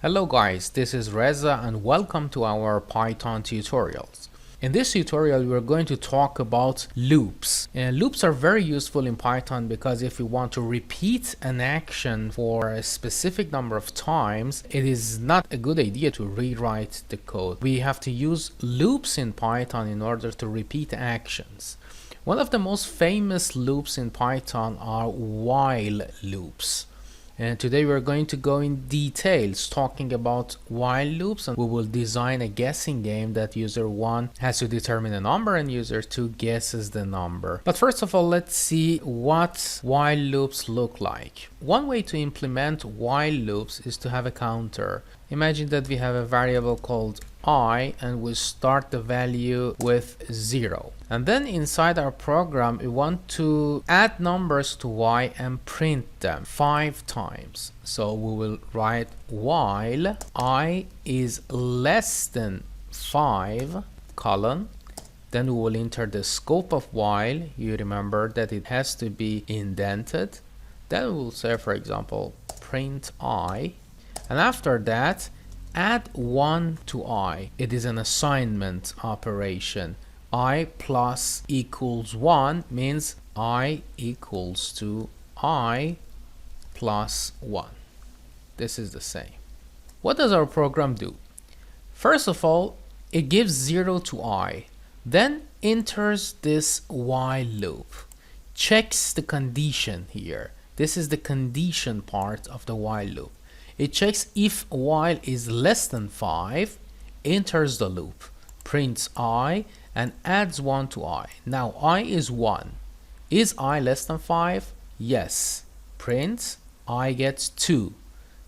Hello guys, this is Reza and welcome to our Python tutorials. In this tutorial we're going to talk about loops. And loops are very useful in Python because if you want to repeat an action for a specific number of times, it is not a good idea to rewrite the code. We have to use loops in Python in order to repeat actions. One of the most famous loops in Python are while loops. And today we're going to go in details talking about while loops, and we will design a guessing game that user 1 has to determine a number and user 2 guesses the number. But first of all, let's see what while loops look like. One way to implement while loops is to have a counter. Imagine that we have a variable called I and we start the value with 0. And then inside our program, we want to add numbers to y and print them 5 times. So we will write while I is less than 5, colon. Then we will enter the scope of while. You remember that it has to be indented. Then we'll say, for example, print I. And after that, add 1 to I. It is an assignment operation. I plus equals 1 means I equals to I plus 1. This is the same. What does our program do? First of all, it gives 0 to I. Then enters this while loop. Checks the condition here. This is the condition part of the while loop. It checks if while is less than 5, enters the loop, prints I, and adds 1 to I. Now I is 1. Is I less than 5? Yes. Prints I gets 2.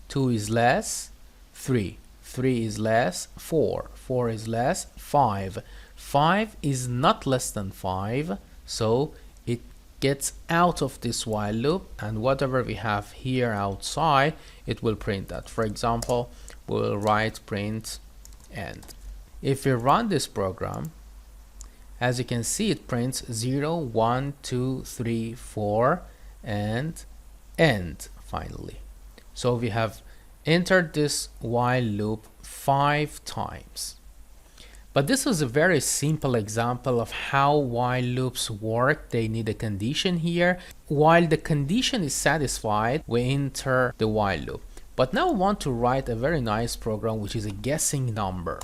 2 is less, 3. 3 is less, 4. 4 is less, 5. 5 is not less than 5, so it gets out of this while loop, and whatever we have here outside, it will print that. For example, we'll write print end. If we run this program, as you can see, it prints 0, 1, 2, 3, 4, and end finally. So we have entered this while loop 5 times. But this is a very simple example of how while loops work. They need a condition here. While the condition is satisfied, we enter the while loop. But now we want to write a very nice program which is a guessing number.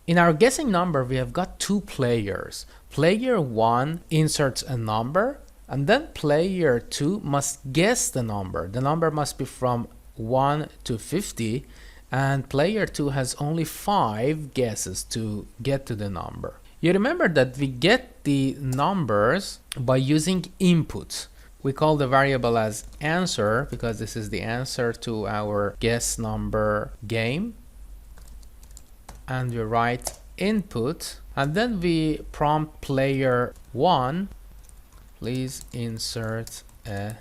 In our guessing number, we have got 2 players. Player 1 inserts a number, and then player 2 must guess the number. The number must be from 1 to 50. And player 2 has only 5 guesses to get to the number. You remember that we get the numbers by using input. We call the variable as answer because this is the answer to our guess number game. And we write input, and then we prompt player 1, please insert a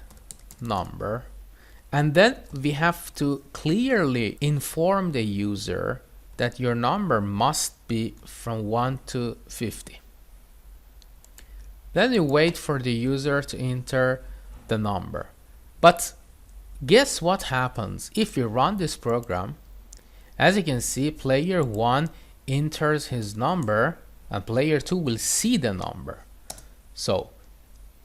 number. And then we have to clearly inform the user that your number must be from 1 to 50. Then you wait for the user to enter the number. But guess what happens if you run this program? As you can see, player 1 enters his number and player 2 will see the number. So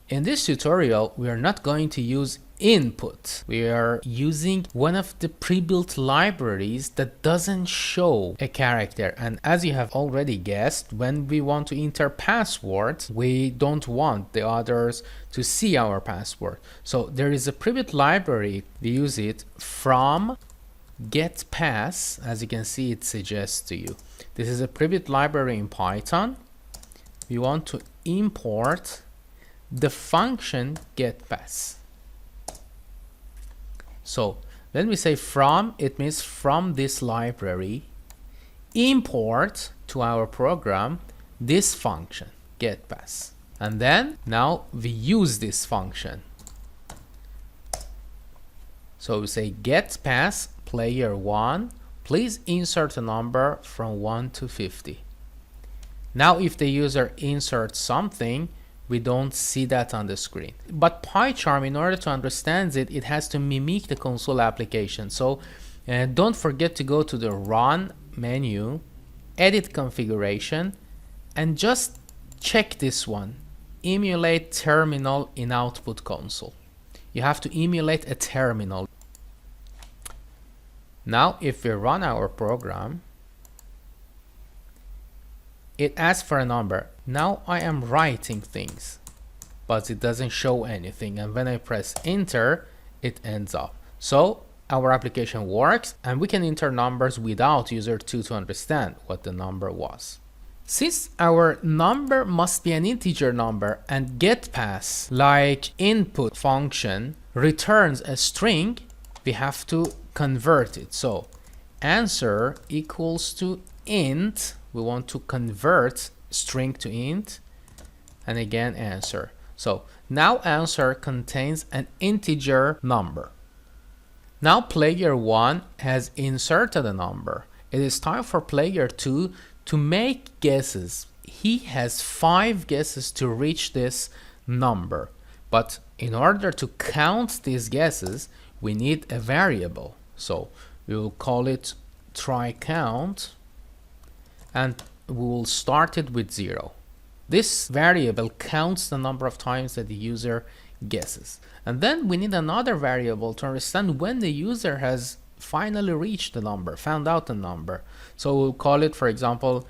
in this tutorial, we are not going to use input. We are using one of the pre-built libraries that doesn't show a character. And as you have already guessed, when we want to enter password, we don't want the others to see our password. So there is a pre-built library. We use it from getPass. As you can see, it suggests to you. This is a pre-built library in Python. We want to import the function getPass. So when we say from, it means from this library, import to our program this function getPass. And then now we use this function. So we say getPass player 1, please insert a number from 1 to 50. Now if the user inserts something, we don't see that on the screen. But PyCharm, in order to understand it, it has to mimic the console application. So And don't forget to go to the Run menu, Edit Configuration, and just check this one. Emulate terminal in Output Console. You have to emulate a terminal. Now, if we run our program, it asks for a number. Now I am writing things, but it doesn't show anything. And when I press enter, it ends up. So our application works, and we can enter numbers without user 2 to understand what the number was. Since our number must be an integer number and getPass, like input function, returns a string, we have to convert it. So answer equals to int. We want to convert string to int, and again answer. So now answer contains an integer number. Now player 1 has inserted a number. It is time for player 2 to make guesses. He has 5 guesses to reach this number. But in order to count these guesses, we need a variable. So we will call it try count, and we will start it with 0. This variable counts the number of times that the user guesses. And then we need another variable to understand when the user has finally reached the number, found out the number. So we'll call it, for example,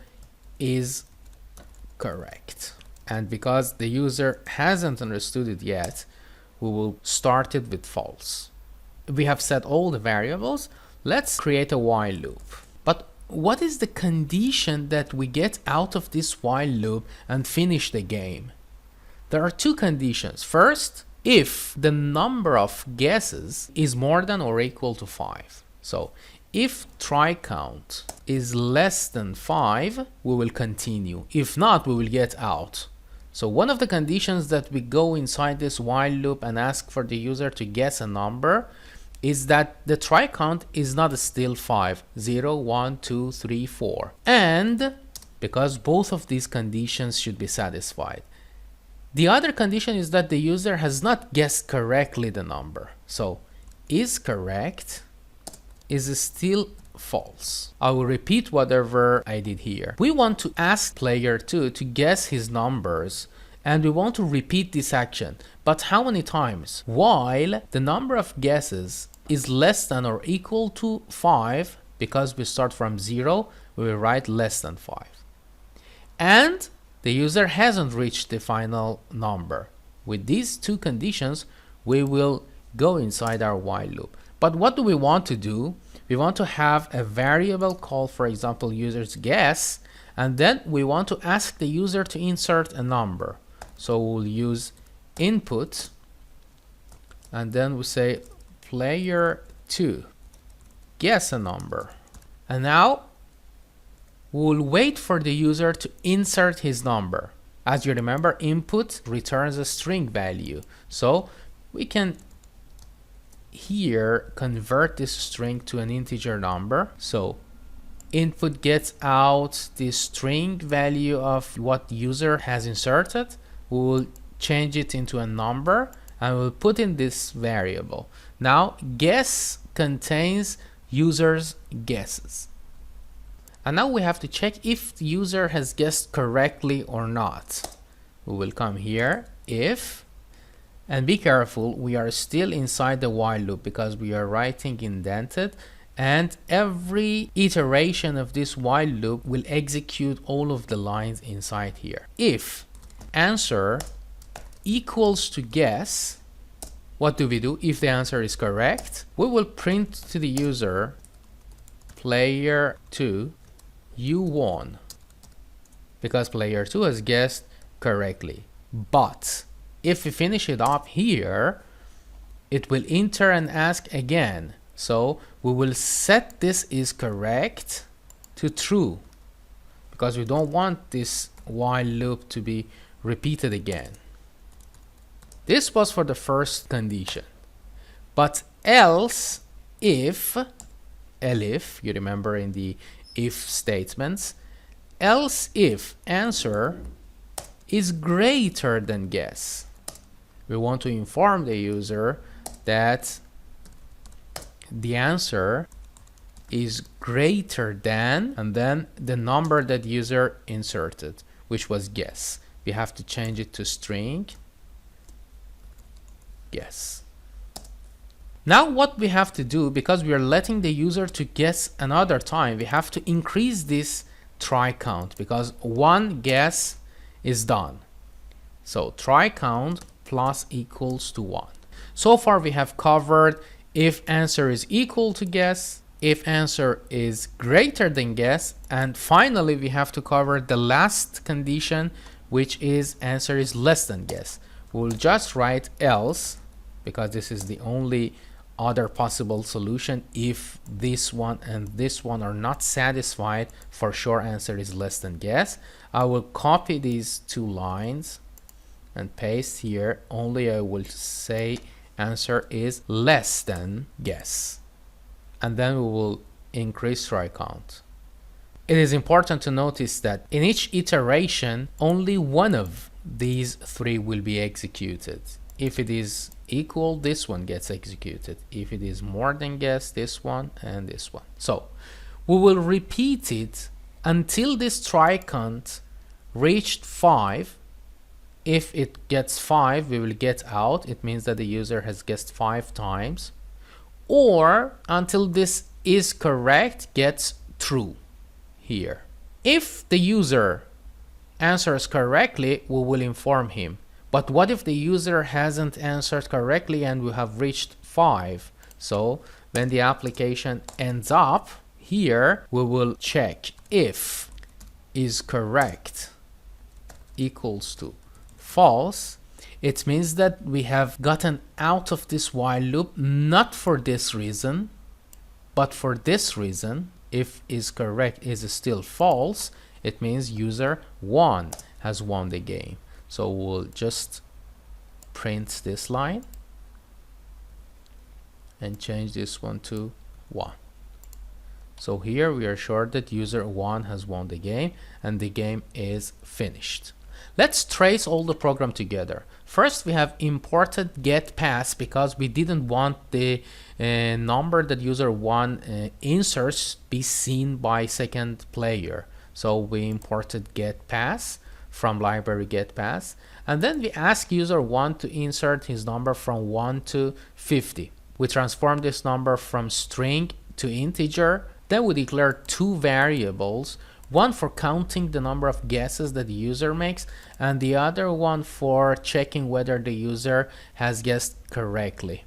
is correct. And because the user hasn't understood it yet, we will start it with false. We have set all the variables. Let's create a while loop. But what is the condition that we get out of this while loop and finish the game? There are 2 conditions. First, if the number of guesses is more than or equal to 5. So if try count is less than 5, we will continue. If not, we will get out. So one of the conditions that we go inside this while loop and ask for the user to guess a number is that the try count is not still 5, 0, 1, 2, 3, 4. And because both of these conditions should be satisfied. The other condition is that the user has not guessed correctly the number. So is correct is still false. I will repeat whatever I did here. We want to ask player 2 to guess his numbers, and we want to repeat this action. But how many times? While the number of guesses is less than or equal to 5, because we start from 0, we will write less than 5. And the user hasn't reached the final number. With these 2 conditions, we will go inside our while loop. But what do we want to do? We want to have a variable called, for example, user's guess, and then we want to ask the user to insert a number. So we'll use input, and then we say player 2 guess a number. And now we'll wait for the user to insert his number. As you remember, input returns a string value. So we can here convert this string to an integer number. So input gets out the string value of what user has inserted. We will change it into a number and we'll put in this variable. Now guess contains user's guesses. And now we have to check if the user has guessed correctly or not. We will come here, if, and be careful, we are still inside the while loop because we are writing indented, and every iteration of this while loop will execute all of the lines inside here. If answer equals to guess, what do we do? If the answer is correct, we will print to the user player 2 you won, because player 2 has guessed correctly. But if we finish it up here, it will enter and ask again. So we will set this is correct to true, because we don't want this while loop to be repeated again. This was for the first condition. But else if, elif, you remember in the if statements, else if answer is greater than guess. We want to inform the user that the answer is greater than, and then the number that user inserted, which was guess. We have to change it to string guess. Now what we have to do, because we are letting the user to guess another time, we have to increase this try count, because one guess is done. So try count plus equals to 1. So far we have covered if answer is equal to guess, if answer is greater than guess, and finally we have to cover the last condition, which is answer is less than guess. We'll just write else, because this is the only other possible solution. If this one and this one are not satisfied, for sure answer is less than guess. I will copy these two lines and paste here. Only I will say answer is less than guess, and then we will increase try count. It is important to notice that in each iteration only one of these three will be executed. If it is equal, this one gets executed. If it is more than guess, this one and this one. So we will repeat it until this try count reached 5. If it gets 5, we will get out. It means that the user has guessed 5 times. Or until this is correct, gets true here. If the user answers correctly, we will inform him. But what if the user hasn't answered correctly and we have reached 5? So when the application ends up here, we will check if is correct equals to false. It means that we have gotten out of this while loop, not for this reason, but for this reason. If is correct is still false, it means user 1 has won the game. So we'll just print this line and change this one to 1. So here we are sure that user 1 has won the game and the game is finished. Let's trace all the program together. First, we have imported get pass because we didn't want the number that user 1 inserts be seen by second player. So we imported get pass from library get pass, and then we ask user 1 to insert his number from 1 to 50. We transform this number from string to integer. Then we declare two variables, one for counting the number of guesses that the user makes, and the other one for checking whether the user has guessed correctly.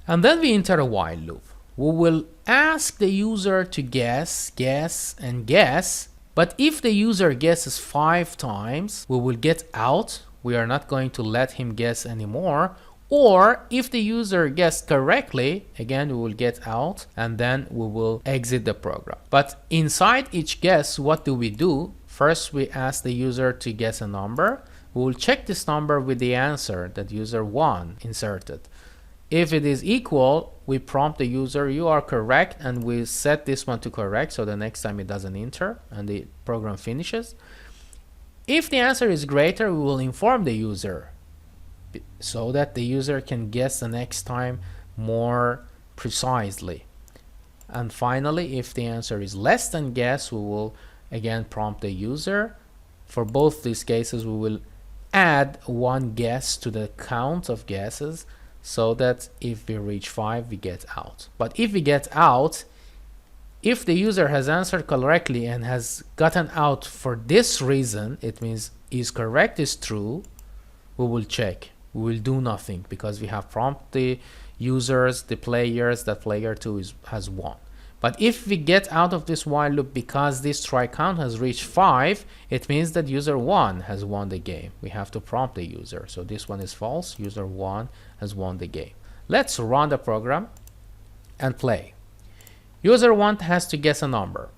And then we enter a while loop. We will ask the user to guess, guess, and guess. But if the user guesses 5 times, we will get out. We are not going to let him guess anymore. Or if the user guessed correctly, again we will get out and then we will exit the program. But inside each guess, what do we do? First, we ask the user to guess a number. We will check this number with the answer that user 1 inserted. If it is equal, we prompt the user, you are correct, and we set this one to correct, so the next time it doesn't enter and the program finishes. If the answer is greater, we will inform the user so that the user can guess the next time more precisely. And finally, if the answer is less than guess, we will again prompt the user. For both these cases, we will add 1 guess to the count of guesses, so that if we reach 5, we get out. But if we get out, if the user has answered correctly and has gotten out for this reason, it means is correct is true, we will check. We will do nothing because we have prompted the users, the players, that player 2 has won. But if we get out of this while loop because this try count has reached 5, it means that user 1 has won the game. We have to prompt the user. So this one is false. User 1 has won the game. Let's run the program and play. User 1 has to guess a number.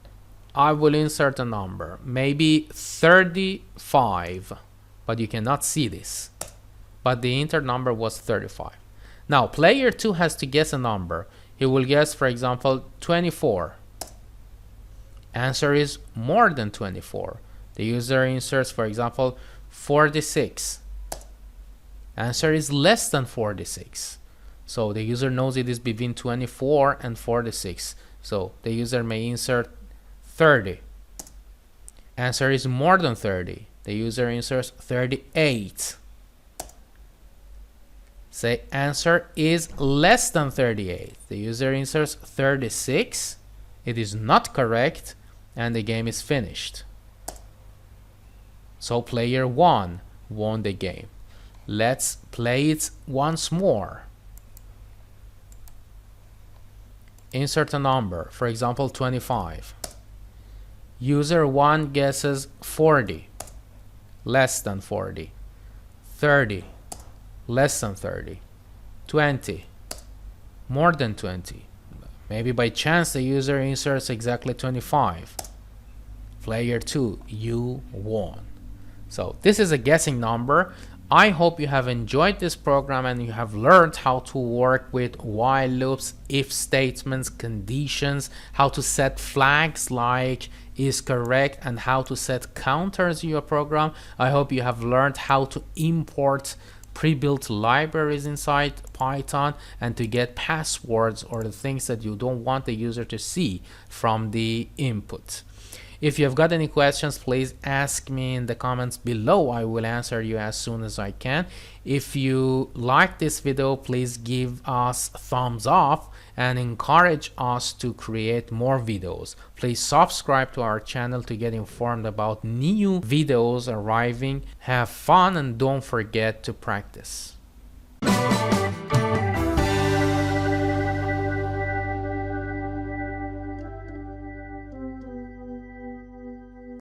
I will insert a number, maybe 35, but you cannot see this. But the entered number was 35. Now player 2 has to guess a number. He will guess, for example, 24. Answer is more than 24. The user inserts, for example, 46. Answer is less than 46. So the user knows it is between 24 and 46. So the user may insert 30. Answer is more than 30. The user inserts 38. Say answer is less than 38. The user inserts 36. It is not correct, and the game is finished. So player 1 won the game. Let's play it once more. Insert a number, for example 25. User 1 guesses 40, less than 40, 30, less than 30, 20, more than 20. Maybe by chance the user inserts exactly 25. Player 2, you won. So this is a guessing number. I hope you have enjoyed this program and you have learned how to work with while loops, if statements, conditions, how to set flags like is correct, and how to set counters in your program. I hope you have learned how to import pre-built libraries inside Python and to get passwords or the things that you don't want the user to see from the input. If you have got any questions, please ask me in the comments below. I will answer you as soon as I can. If you like this video, please give us a thumbs up and encourage us to create more videos. Please subscribe to our channel to get informed about new videos arriving. Have fun and don't forget to practice.